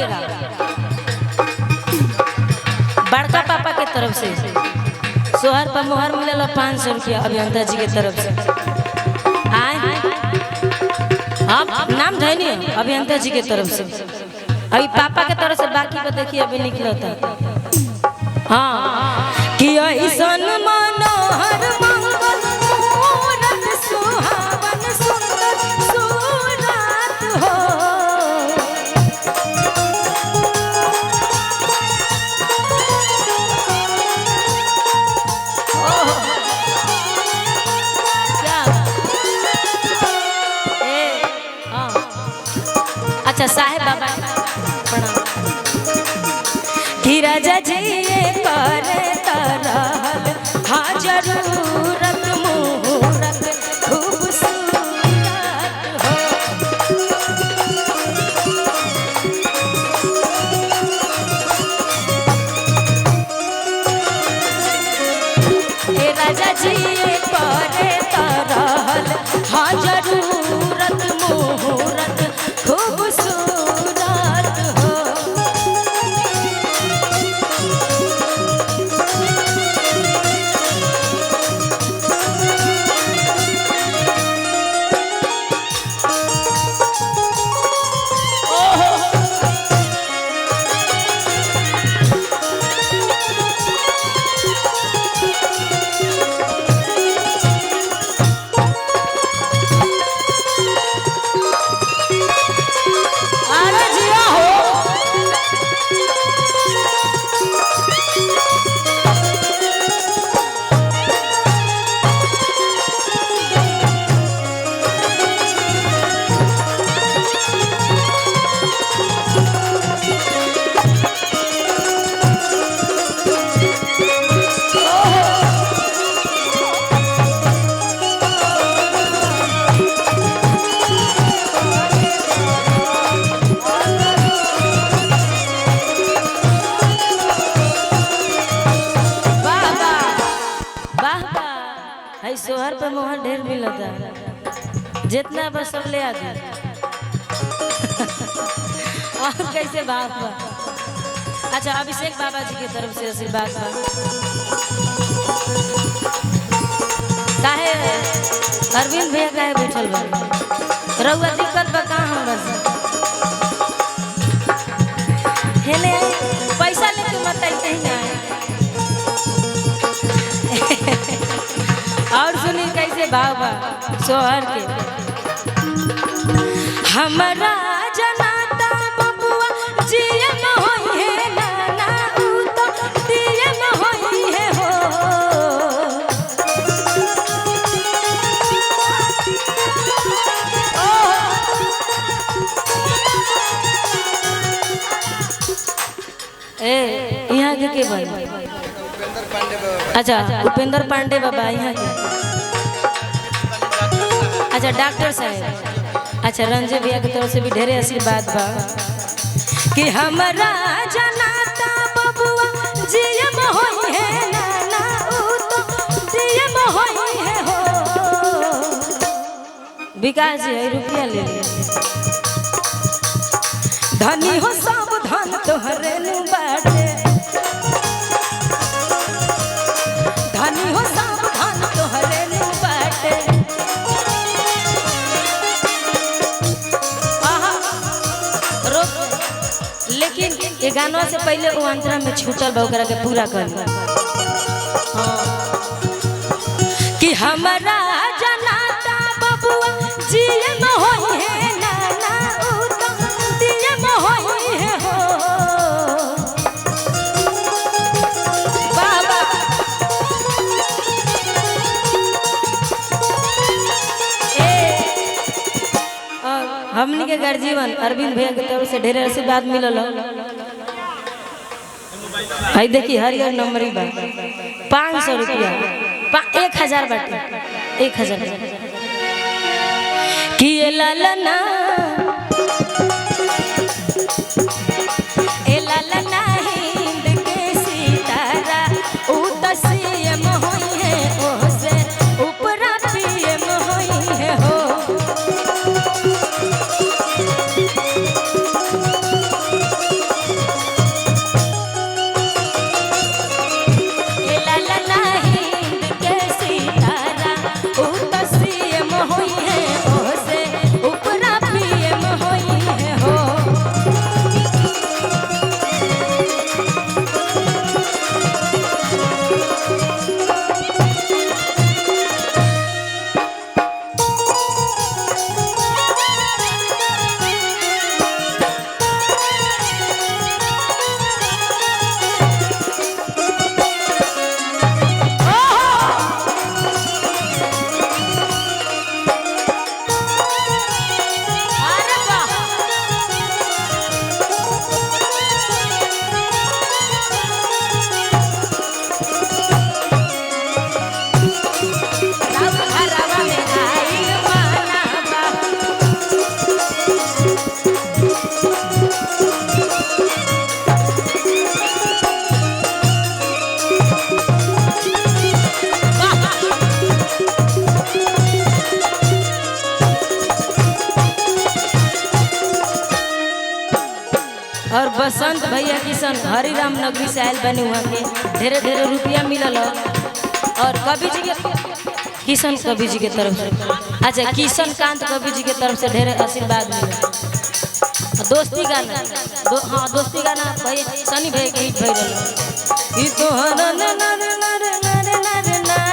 रहिएगा। बड़का पापा के तरफ से सोहर पर मोहर मिलेला 500 रुपया अभियंता जी के तरफ से। आए आप नाम धैनी अभियंता जी के तरफ से। अभी पापा के तरफ से बाकी को देखिए अभी निकलता। हाँ कि ऐसन मनोहर मंगल मूरत सुहावन सुंदर सुरात हो। अच्छा साहेब बाबा प्रणाम। कि राजा जी करे तरहल हाँ जरूरत मुहूर्त खूबसूरत हो। ए राजा जी करे तरहल हाँ जरूरत मुहूर्त खूबसूरत हो। सोहर पे मोहर ढेर मिलता जितना बस सब ले आती। और कैसे बाप बा। अच्छा अभिषेक बाबा जी की तरफ से आशीर्वाद बा। काहे अरविंद भैया काहे बैठल बा रउआ दिक्कत बा कहाँ हम बस हेले पैसा लेके मत आई ना। और सुनी कैसे बाबा सोहर के हमरा जनाता बबुआ जिए न होई है नाना ऊ तो दिए न होई है हो। ए यहाँ के बन अच्छा उपेंद्र पांडे बाबा यहाँ के। अच्छा डॉक्टर साहब अच्छा रंजय भैया की तरफ से भी ढेरे आशीर्वाद बा कि हमरा जनाता बबुआ जिए में होई है नाना ऊ तो जिए में होई है हो। विकास जी रुपया ले लिए धनी हो सब धन तोहरे नु बाटे धनी हो सब धन तोहरे नु बाटे। लेकिन ये गानों से पहले वो अंतरा में छूटल बा ओकरा के पूरा कर कि हमरा जनाता बबुआ जिए में होई है नाना ऊ तो दिए में होई है हो। बाबा हमनी के गर्जीवन अरविंद भैया के तरफ से ढेर आशीर्वाद मिलल। भाई देखी हरियर नंबरी बा 500 रुपया 1000 बाटे 1000 कि लालना ए लालना हिंद के सितारा ऊ तो सीएम होई है ओ से ऊपरा पीएम होई है हो। बसंत भैया किशन हरिराम नगरी से आयल बने हुआ के ढेरे ढेरे रुपया मिलल और कवि जी के किशन कवि जी के तरफ से अच्छा किशन कांत कवि जी के तरफ से ढेरे आशीर्वाद मिला। दोस्ती गाना हाँ दोस्ती गाना भाई सनी भाई के हिट भइल।